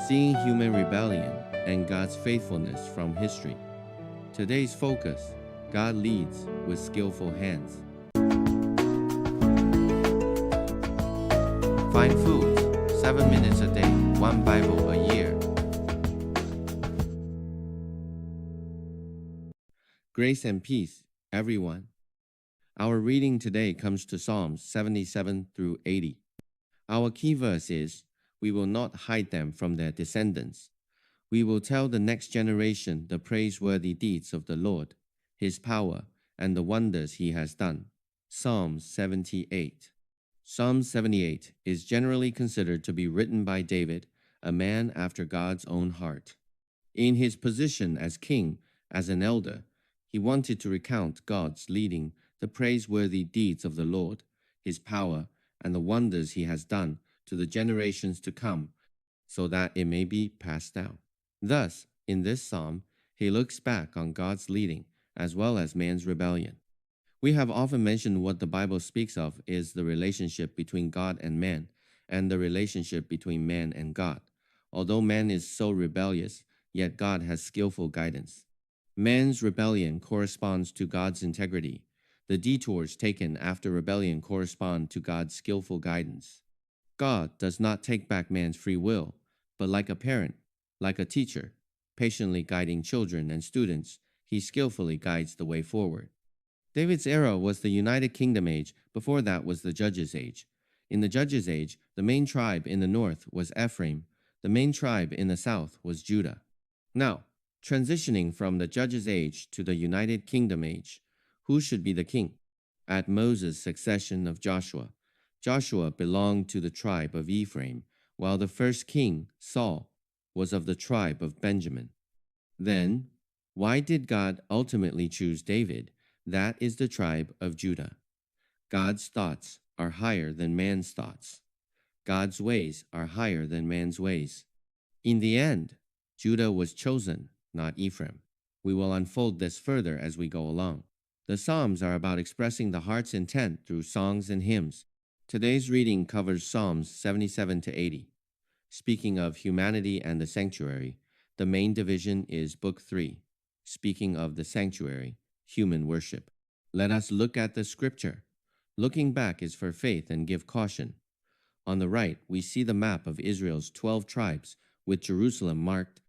Seeing human rebellion and God's faithfulness from history. Today's focus, God leads with skillful hands. Find Foods, 7 minutes a day, 1 Bible a year. Grace and peace, everyone. Our reading today comes to Psalms 77 through 80. Our key verse is, "We will not hide them from their descendants. We will tell the next generation the praiseworthy deeds of the Lord, his power, and the wonders he has done." Psalm 78. Psalm 78 is generally considered to be written by David, a man after God's own heart. In his position as king, as an elder, he wanted to recount God's leading, the praiseworthy deeds of the Lord, his power, and the wonders he has done to the generations to come, so that it may be passed down. Thus, in this psalm, he looks back on God's leading as well as man's rebellion. We have often mentioned what the Bible speaks of is the relationship between God and man, and the relationship between man and God. Although man is so rebellious, yet God has skillful guidance. Man's rebellion corresponds to God's integrity. The detours taken after rebellion correspond to God's skillful guidance. God does not take back man's free will, but like a parent, like a teacher, patiently guiding children and students, he skillfully guides the way forward. David's era was the United Kingdom age. Before that was the Judges age. In the Judges age, the main tribe in the north was Ephraim. The main tribe in the south was Judah. Now, transitioning from the Judges age to the United Kingdom age, who should be the king? At Moses' succession of Joshua, Joshua belonged to the tribe of Ephraim, while the first king, Saul, was of the tribe of Benjamin. Then, why did God ultimately choose David? That is the tribe of Judah. God's thoughts are higher than man's thoughts. God's ways are higher than man's ways. In the end, Judah was chosen, not Ephraim. We will unfold this further as we go along. The Psalms are about expressing the heart's intent through songs and hymns. Today's reading covers Psalms 77 to 80. Speaking of humanity and the sanctuary, the main division is Book 3. Speaking of the sanctuary, human worship. Let us look at the scripture. Looking back is for faith and give caution. On the right, we see the map of Israel's 12 tribes, with Jerusalem marked.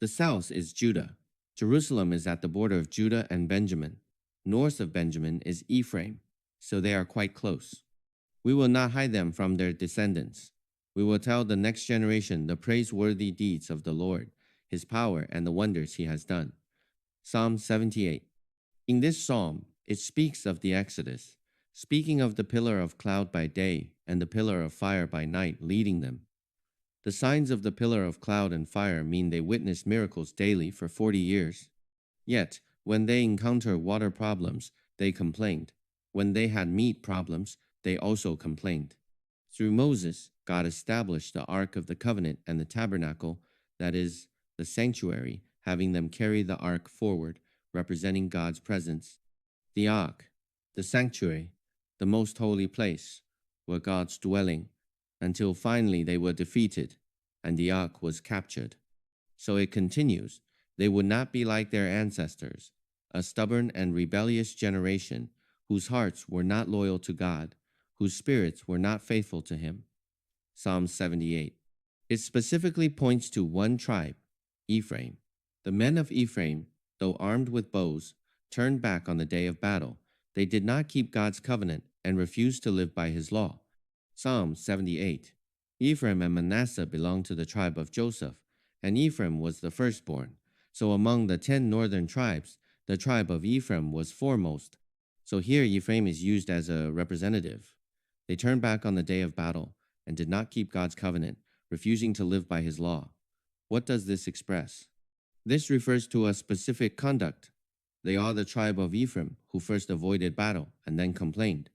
The south is Judah. Jerusalem is at the border of Judah and Benjamin. North of Benjamin is Ephraim, so they are quite close. We will not hide them from their descendants. We will tell the next generation the praiseworthy deeds of the Lord, his power, and the wonders he has done. Psalm 78. In this psalm, it speaks of the Exodus, speaking of the pillar of cloud by day and the pillar of fire by night leading them. The signs of the pillar of cloud and fire mean they witnessed miracles daily for 40 years. Yet, when they encountered water problems, they complained. When they had meat problems, they also complained. Through Moses, God established the Ark of the Covenant and the tabernacle, that is, the sanctuary, having them carry the ark forward, representing God's presence. The ark, the sanctuary, the most holy place, were God's dwelling, until finally they were defeated, and the ark was captured. So it continues, they would not be like their ancestors, a stubborn and rebellious generation, whose hearts were not loyal to God, whose spirits were not faithful to him. Psalm 78. It specifically points to one tribe, Ephraim. The men of Ephraim, though armed with bows, turned back on the day of battle. They did not keep God's covenant and refused to live by his law. Psalm 78. Ephraim and Manasseh belonged to the tribe of Joseph, and Ephraim was the firstborn. So among the 10 northern tribes, the tribe of Ephraim was foremost. So here Ephraim is used as a representative. They turned back on the day of battle and did not keep God's covenant, refusing to live by his law. What does this express? This refers to a specific conduct. They are the tribe of Ephraim, who first avoided battle and then complained.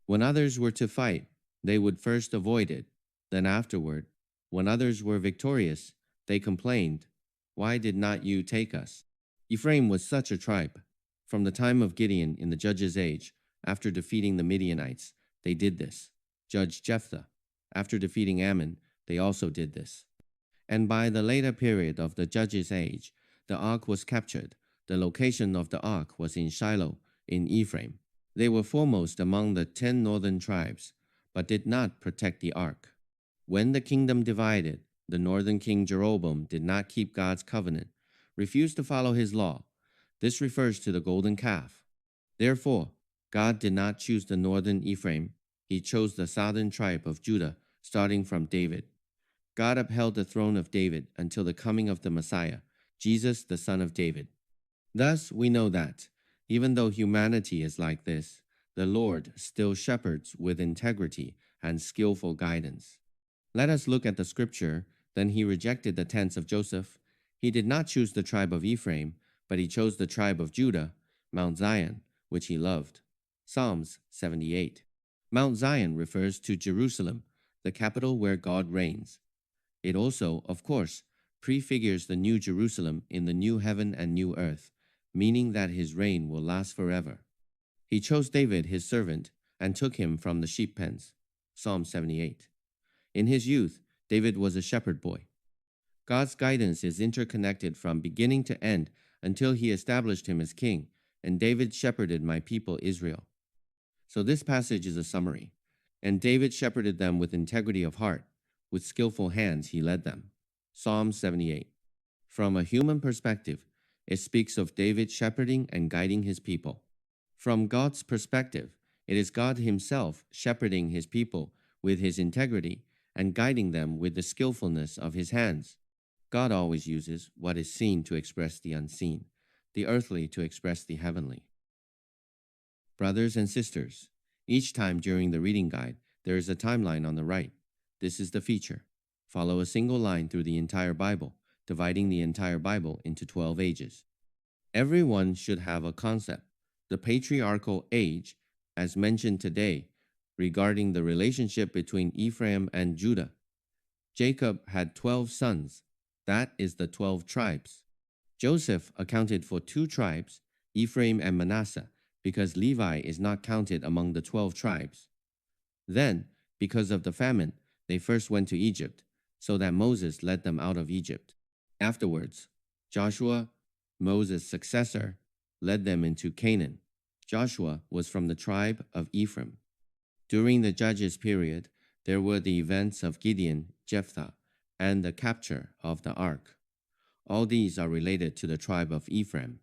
When others were to fight, they would first avoid it. Then afterward, when others were victorious, they complained, "Why did not you take us?" Ephraim was such a tribe. From the time of Gideon in the Judges age, after defeating the Midianites, they did this. Judge Jephthah, after defeating Ammon, they also did this. and by the later period of the Judges' age, the ark was captured. The location of the ark was in Shiloh, in Ephraim. They were foremost among the 10 northern tribes, but did not protect the ark. When the kingdom divided, the northern king Jeroboam did not keep God's covenant, refused to follow his law. This refers to the golden calf. Therefore, God did not choose the northern Ephraim. He chose the southern tribe of Judah, starting from David. God upheld the throne of David until the coming of the Messiah, Jesus, the son of David. Thus, we know that, even though humanity is like this, the Lord still shepherds with integrity and skillful guidance. Let us look at the scripture. Then he rejected the tents of Joseph. He did not choose the tribe of Ephraim, but he chose the tribe of Judah, Mount Zion, which he loved. Psalms 78. Mount Zion refers to Jerusalem, the capital where God reigns. It also, of course, prefigures the new Jerusalem in the new heaven and new earth, meaning that his reign will last forever. He chose David, his servant, and took him from the sheep pens. Psalm 78. In his youth, David was a shepherd boy. God's guidance is interconnected from beginning to end until he established him as king, and David shepherded my people Israel. So this passage is a summary. And David shepherded them with integrity of heart. With skillful hands he led them. Psalm 78. From a human perspective, it speaks of David shepherding and guiding his people. From God's perspective, it is God himself shepherding his people with his integrity and guiding them with the skillfulness of his hands. God always uses what is seen to express the unseen, the earthly to express the heavenly. Brothers and sisters, each time during the reading guide, there is a timeline on the right. This is the feature. Follow a single line through the entire Bible, dividing the entire Bible into 12 ages. Everyone should have a concept, the patriarchal age, as mentioned today, regarding the relationship between Ephraim and Judah. Jacob had 12 sons. That is the 12 tribes. Joseph accounted for 2 tribes, Ephraim and Manasseh, because Levi is not counted among the 12 tribes. Then, because of the famine, they first went to Egypt, so that Moses led them out of Egypt. Afterwards, Joshua, Moses' successor, led them into Canaan. Joshua was from the tribe of Ephraim. During the Judges period, there were the events of Gideon, Jephthah, and the capture of the ark. All these are related to the tribe of Ephraim.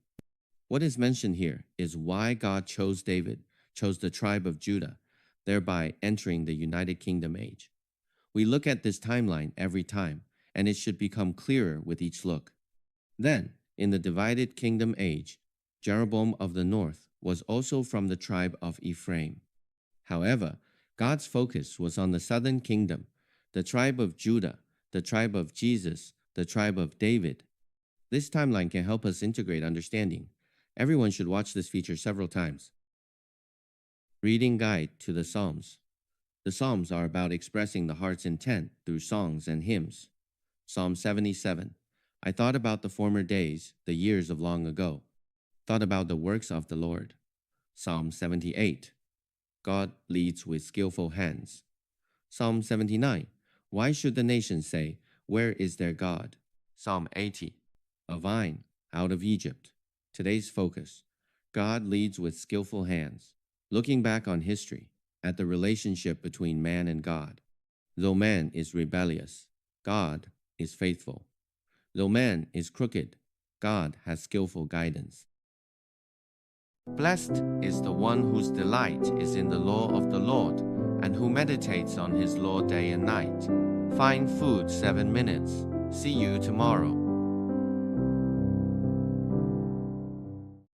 What is mentioned here is why God chose David, chose the tribe of Judah, thereby entering the United Kingdom age. We look at this timeline every time, and it should become clearer with each look. Then, in the divided kingdom age, Jeroboam of the north was also from the tribe of Ephraim. However, God's focus was on the southern kingdom, the tribe of Judah, the tribe of Jesus, the tribe of David. This timeline can help us integrate understanding. Everyone should watch this feature several times. Reading Guide to the Psalms. The Psalms are about expressing the heart's intent through songs and hymns. Psalm 77. I thought about the former days, the years of long ago. Thought about the works of the Lord. Psalm 78. God leads with skillful hands. Psalm 79. Why should the nations say, where is their God? Psalm 80. A vine out of Egypt. Today's focus. God leads with skillful hands. Looking back on history, at the relationship between man and God. Though man is rebellious, God is faithful. Though man is crooked, God has skillful guidance. Blessed is the one whose delight is in the law of the Lord, and who meditates on his law day and night. Fine food, 7 minutes. See you tomorrow.